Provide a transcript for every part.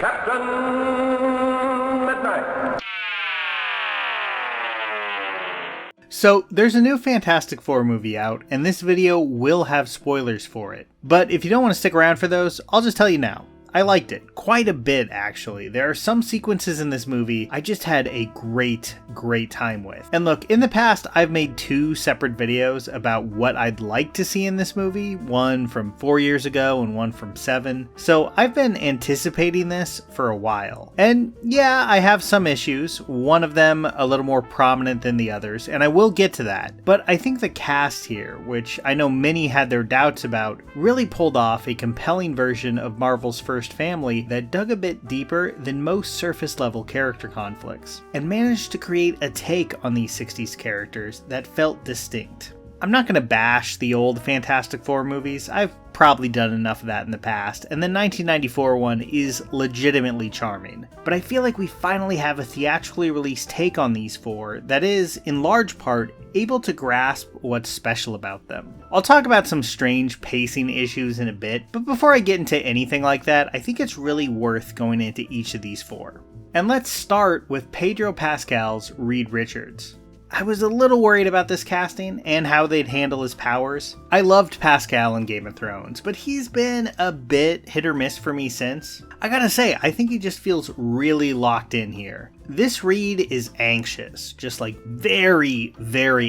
Captain Midnight. So, there's a new Fantastic Four movie out, and this video will have spoilers for it. But if you don't want to stick around for those, I'll just tell you now. I liked it. Quite a bit, actually. There are some sequences in this movie I just had a great time with. And look, in the past, I've made 2 separate videos about what I'd like to see in this movie, one from 4 years ago and one from 7. So I've been anticipating this for a while. And yeah, I have some issues, one of them a little more prominent than the others, and I will get to that. But I think the cast here, which I know many had their doubts about, really pulled off a compelling version of Marvel's first family that dug a bit deeper than most surface level character conflicts, and managed to create a take on these 60s characters that felt distinct. I'm not going to bash the old Fantastic Four movies, I've probably done enough of that in the past, and the 1994 one is legitimately charming. But I feel like we finally have a theatrically released take on these 4 that is, in large part, able to grasp what's special about them. I'll talk about some strange pacing issues in a bit, but before I get into anything like that, I think it's really worth going into each of these 4. And let's start with Pedro Pascal's Reed Richards. I was a little worried about this casting and how they'd handle his powers. I loved Pascal in Game of Thrones, but he's been a bit hit or miss for me since. I gotta say, I think he just feels really locked in here. This Reed is anxious, just like very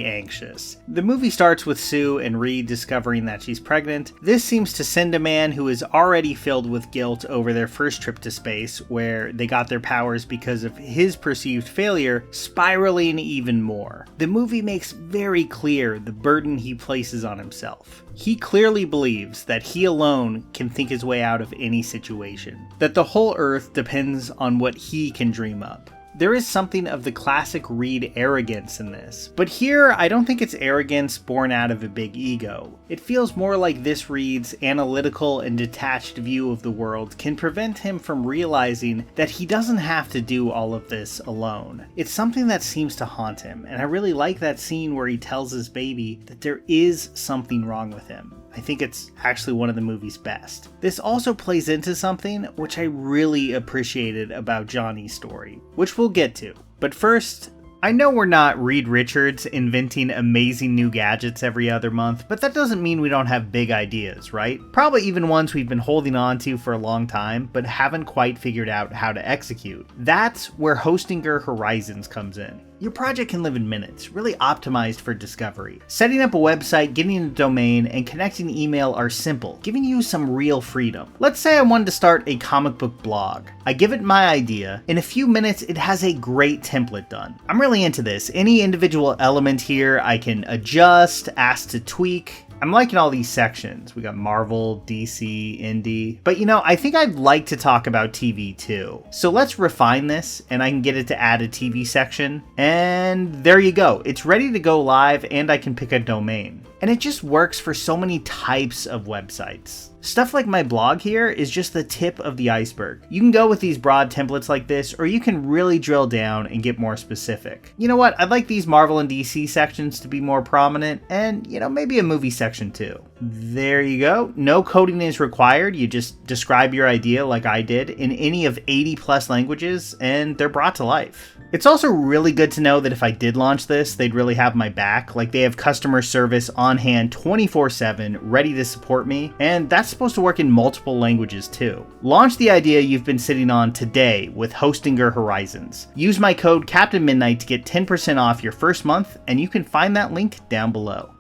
anxious. The movie starts with Sue and Reed discovering that she's pregnant. This seems to send a man who is already filled with guilt over their first trip to space, where they got their powers because of his perceived failure, spiraling even more. The movie makes very clear the burden he places on himself. He clearly believes that he alone can think his way out of any situation, that the whole Earth depends on what he can dream up. There is something of the classic Reed arrogance in this, but here I don't think it's arrogance born out of a big ego. It feels more like this Reed's analytical and detached view of the world can prevent him from realizing that he doesn't have to do all of this alone. It's something that seems to haunt him, and I really like that scene where he tells his baby that there is something wrong with him. I think it's actually one of the movie's best. This also plays into something which I really appreciated about Johnny's story, which we'll get to. But first, I know we're not Reed Richards inventing amazing new gadgets every other month, but that doesn't mean we don't have big ideas, right? Probably even ones we've been holding on to for a long time, but haven't quite figured out how to execute. That's where Hostinger Horizons comes in. Your project can live in minutes, really optimized for discovery. Setting up a website, getting a domain, and connecting email are simple, giving you some real freedom. Let's say I wanted to start a comic book blog. I give it my idea. In a few minutes, it has a great template done. I'm really into this. Any individual element here I can adjust, ask to tweak. I'm liking all these sections. We got Marvel, DC, Indie. But you know, I think I'd like to talk about TV too. So let's refine this and I can get it to add a TV section. And there you go. It's ready to go live and I can pick a domain. And it just works for so many types of websites. Stuff like my blog here is just the tip of the iceberg. You can go with these broad templates like this, or you can really drill down and get more specific. You know what? I'd like these Marvel and DC sections to be more prominent, and you know, maybe a movie section too. There you go. No coding is required. You just describe your idea like I did in any of 80 plus languages, and they're brought to life. It's also really good to know that if I did launch this, they'd really have my back. Like, they have customer service on hand 24/7, ready to support me, and that's supposed to work in multiple languages too. Launch the idea you've been sitting on today with Hostinger Horizons. Use my code Captain Midnight to get 10% off your first month, and you can find that link down below.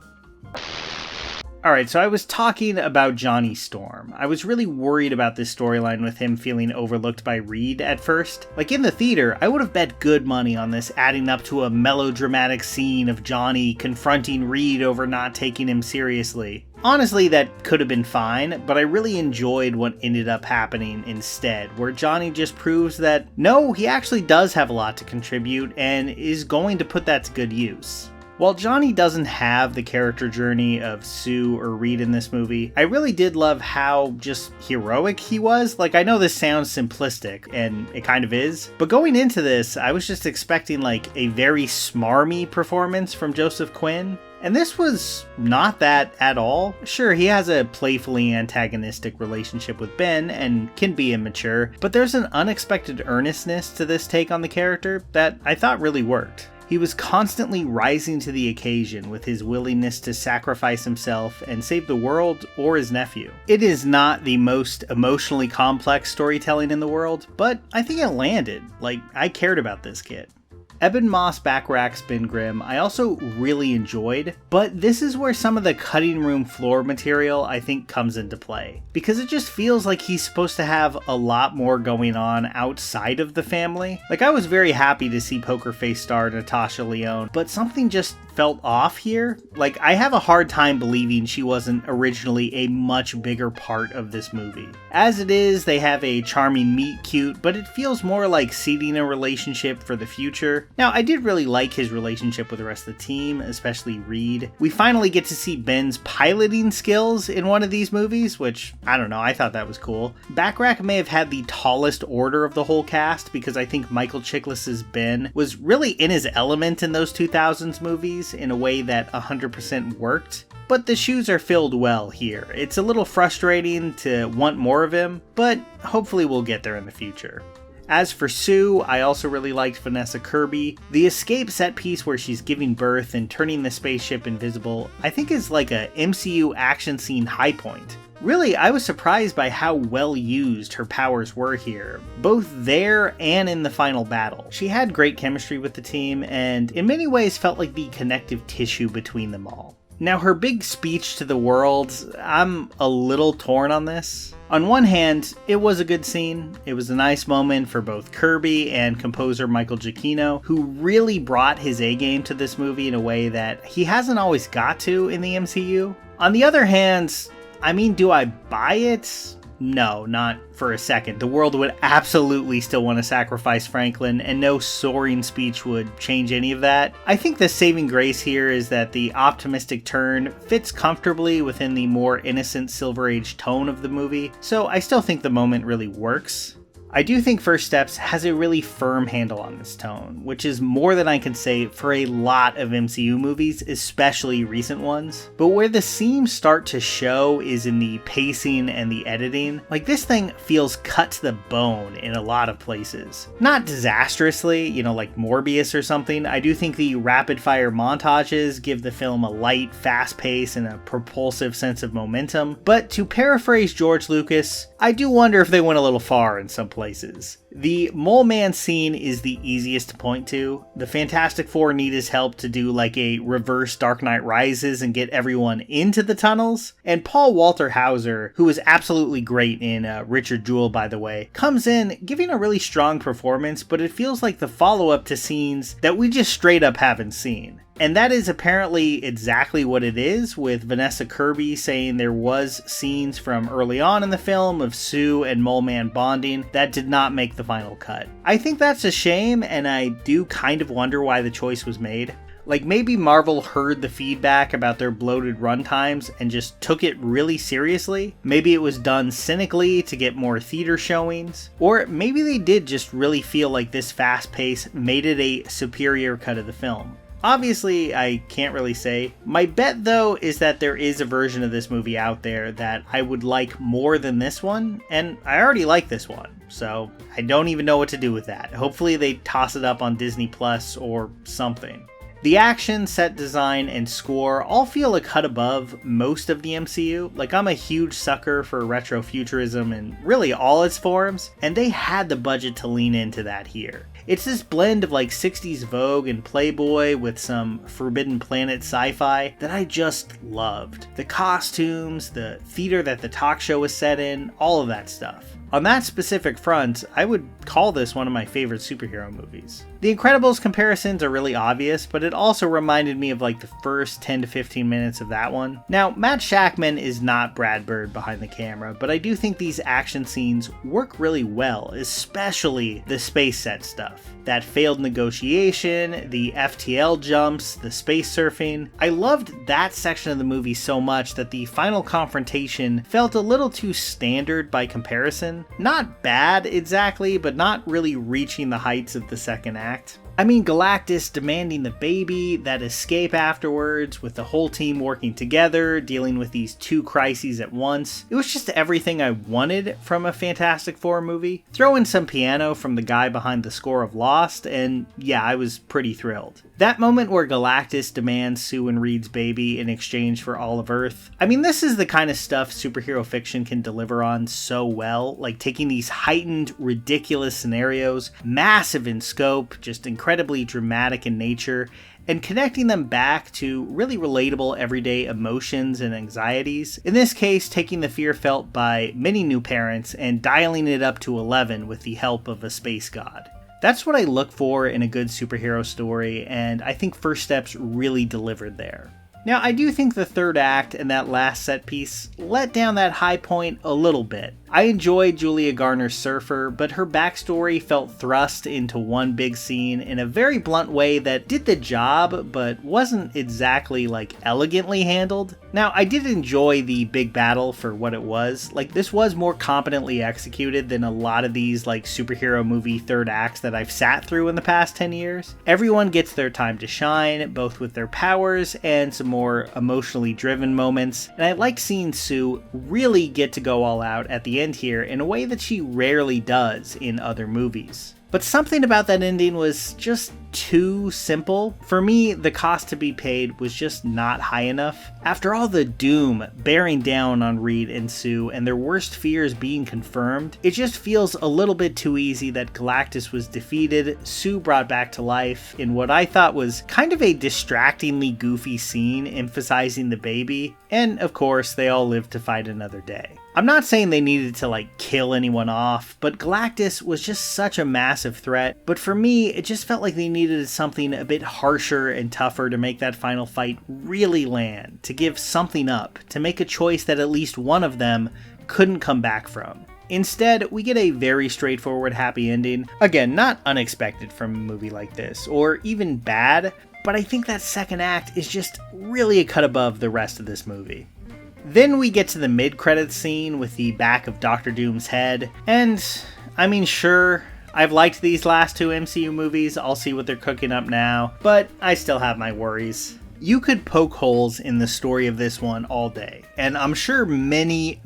Alright, so I was talking about Johnny Storm. I was really worried about this storyline with him feeling overlooked by Reed at first. Like, in the theater, I would have bet good money on this adding up to a melodramatic scene of Johnny confronting Reed over not taking him seriously. Honestly, that could have been fine, but I really enjoyed what ended up happening instead, where Johnny just proves that, no, he actually does have a lot to contribute and is going to put that to good use. While Johnny doesn't have the character journey of Sue or Reed in this movie, I really did love how just heroic he was. Like, I know this sounds simplistic, and it kind of is, but going into this, I was just expecting like a very smarmy performance from Joseph Quinn. And this was not that at all. Sure, he has a playfully antagonistic relationship with Ben and can be immature, but there's an unexpected earnestness to this take on the character that I thought really worked. He was constantly rising to the occasion with his willingness to sacrifice himself and save the world or his nephew. It is not the most emotionally complex storytelling in the world, but I think it landed. Like, I cared about this kid. Ebon Moss-Bachrach's Ben Grimm I also really enjoyed, but this is where some of the cutting room floor material I think comes into play, because it just feels like he's supposed to have a lot more going on outside of the family. Like, I was very happy to see Poker Face star Natasha Lyonne, but something just felt off here. Like, I have a hard time believing she wasn't originally a much bigger part of this movie. As it is, they have a charming meet-cute, but it feels more like seeding a relationship for the future. Now, I did really like his relationship with the rest of the team, especially Reed. We finally get to see Ben's piloting skills in one of these movies, which, I don't know, I thought that was cool. Bachrach may have had the tallest order of the whole cast, because I think Michael Chiklis's Ben was really in his element in those 2000s movies in a way that 100% worked. But the shoes are filled well here. It's a little frustrating to want more of him, but hopefully we'll get there in the future. As for Sue, I also really liked Vanessa Kirby. The escape set piece where she's giving birth and turning the spaceship invisible, I think is like a MCU action scene high point. Really, I was surprised by how well used her powers were here, both there and in the final battle. She had great chemistry with the team, and in many ways felt like the connective tissue between them all. Now, her big speech to the world, I'm a little torn on this. On one hand, it was a good scene. It was a nice moment for both Kirby and composer Michael Giacchino, who really brought his A-game to this movie in a way that he hasn't always got to in the MCU. On the other hand, I mean, do I buy it? No, not for a second. The world would absolutely still want to sacrifice Franklin, and no soaring speech would change any of that. I think the saving grace here is that the optimistic turn fits comfortably within the more innocent Silver Age tone of the movie, so I still think the moment really works. I do think First Steps has a really firm handle on this tone, which is more than I can say for a lot of MCU movies, especially recent ones. But where the seams start to show is in the pacing and the editing. Like, this thing feels cut to the bone in a lot of places. Not disastrously, like Morbius or something. I do think the rapid fire montages give the film a light, fast pace and a propulsive sense of momentum. But to paraphrase George Lucas, I do wonder if they went a little far in some places. The Mole Man scene is the easiest to point to. The Fantastic Four need his help to do like a reverse Dark Knight Rises and get everyone into the tunnels. And Paul Walter Hauser, who is absolutely great in Richard Jewell, by the way, comes in giving a really strong performance, but it feels like the follow-up to scenes that we just straight up haven't seen. And that is apparently exactly what it is, with Vanessa Kirby saying there was scenes from early on in the film of Sue and Mole Man bonding that did not make the final cut. I think that's a shame, and I do kind of wonder why the choice was made. Like, maybe Marvel heard the feedback about their bloated runtimes and just took it really seriously. Maybe it was done cynically to get more theater showings. Or maybe they did just really feel like this fast pace made it a superior cut of the film. Obviously, I can't really say. My bet, though, is that there is a version of this movie out there that I would like more than this one, and I already like this one, so I don't even know what to do with that. Hopefully they toss it up on Disney Plus or something. The action, set design, and score all feel a cut above most of the MCU. Like, I'm a huge sucker for retrofuturism in really all its forms, and they had the budget to lean into that here. It's this blend of like 60s Vogue and Playboy with some Forbidden Planet sci-fi that I just loved. The costumes, the theater that the talk show was set in, all of that stuff. On that specific front, I would call this one of my favorite superhero movies. The Incredibles comparisons are really obvious, but it also reminded me of like the first 10 to 15 minutes of that one. Now, Matt Shakman is not Brad Bird behind the camera, but I do think these action scenes work really well, especially the space set stuff. That failed negotiation, the FTL jumps, the space surfing. I loved that section of the movie so much that the final confrontation felt a little too standard by comparison. Not bad exactly, but not really reaching the heights of the second act. I mean, Galactus demanding the baby, that escape afterwards, with the whole team working together, dealing with these two crises at once. It was just everything I wanted from a Fantastic Four movie. Throw in some piano from the guy behind the score of Lost, and yeah, I was pretty thrilled. That moment where Galactus demands Sue and Reed's baby in exchange for all of Earth. I mean, this is the kind of stuff superhero fiction can deliver on so well, like taking these heightened, ridiculous scenarios, massive in scope, just incredibly dramatic in nature, and connecting them back to really relatable everyday emotions and anxieties. In this case, taking the fear felt by many new parents and dialing it up to 11 with the help of a space god. That's what I look for in a good superhero story, and I think First Steps really delivered there. Now, I do think the third act and that last set piece let down that high point a little bit. I enjoyed Julia Garner's Surfer, but her backstory felt thrust into one big scene in a very blunt way that did the job, but wasn't exactly elegantly handled. Now, I did enjoy the big battle for what it was. This was more competently executed than a lot of these superhero movie third acts that I've sat through in the past 10 years. Everyone gets their time to shine, both with their powers and some more emotionally driven moments, and I liked seeing Sue really get to go all out at the end here in a way that she rarely does in other movies. But something about that ending was just too simple. For me, the cost to be paid was just not high enough. After all the doom bearing down on Reed and Sue and their worst fears being confirmed, it just feels a little bit too easy that Galactus was defeated, Sue brought back to life in what I thought was kind of a distractingly goofy scene emphasizing the baby, and of course they all lived to fight another day. I'm not saying they needed to kill anyone off, but Galactus was just such a massive threat. But for me, it just felt like they needed something a bit harsher and tougher to make that final fight really land, to give something up, to make a choice that at least one of them couldn't come back from. Instead, we get a very straightforward happy ending. Again, not unexpected from a movie like this, or even bad, but I think that second act is just really a cut above the rest of this movie. Then we get to the mid-credits scene with the back of Doctor Doom's head, and I mean, sure, I've liked these last two MCU movies, I'll see what they're cooking up now, but I still have my worries. You could poke holes in the story of this one all day, and I'm sure many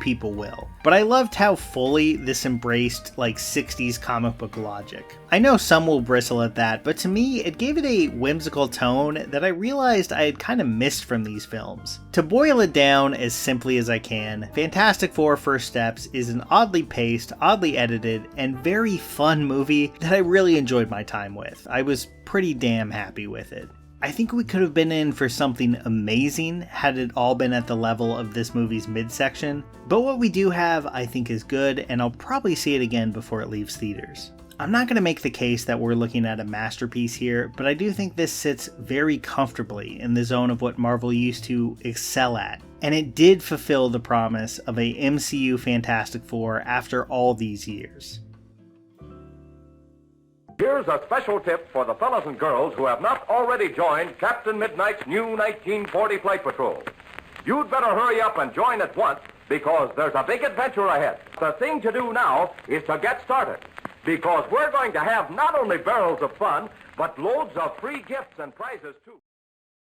people will. But I loved how fully this embraced 60s comic book logic. I know some will bristle at that, but to me it gave it a whimsical tone that I realized I had kind of missed from these films. To boil it down as simply as I can, Fantastic Four First Steps is an oddly paced, oddly edited, and very fun movie that I really enjoyed my time with. I was pretty damn happy with it. I think we could have been in for something amazing had it all been at the level of this movie's midsection, but what we do have I think is good, and I'll probably see it again before it leaves theaters. I'm not going to make the case that we're looking at a masterpiece here, but I do think this sits very comfortably in the zone of what Marvel used to excel at, and it did fulfill the promise of a MCU Fantastic Four after all these years. Here's a special tip for the fellas and girls who have not already joined Captain Midnight's new 1940 Flight Patrol. You'd better hurry up and join at once because there's a big adventure ahead. The thing to do now is to get started because we're going to have not only barrels of fun, but loads of free gifts and prizes too.